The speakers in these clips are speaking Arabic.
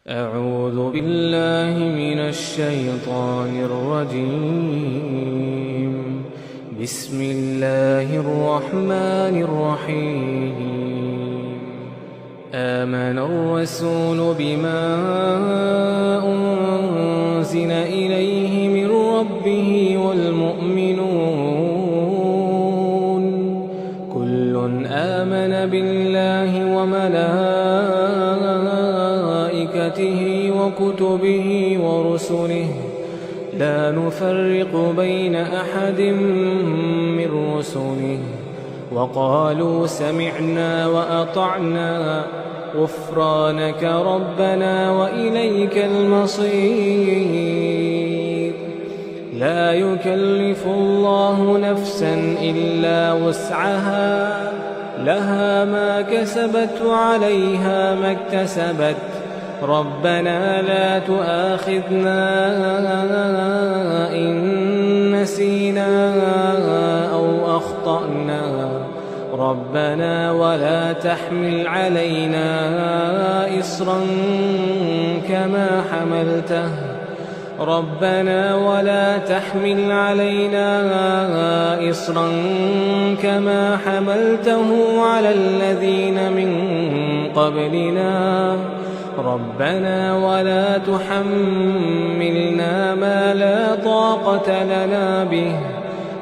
أعوذ بالله من الشيطان الرجيم. بسم الله الرحمن الرحيم. آمن الرسول بما أنزل إليه من ربه والمؤمنون كل آمن بالله وملائكته وكتبه ورسله لا نفرق بين أحد من رسله وقالوا سمعنا وأطعنا غفرانك ربنا وإليك المصير. لا يكلف الله نفسا إلا وسعها لها ما كسبت وعليها ما اكتسبت ربنا لا تؤاخذنا إن نسينا أو أخطأنا ربنا ولا تحمل علينا إصرا كما حملته ربنا ولا تحمل علينا إصرا كما حملته على الذين من قبلنا ربنا ولا تحملنا ما لا طاقة لنا به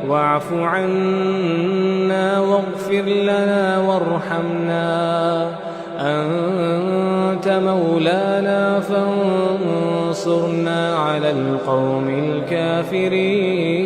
واعف عنا واغفر لنا وارحمنا أنت مولانا فانصرنا على القوم الكافرين.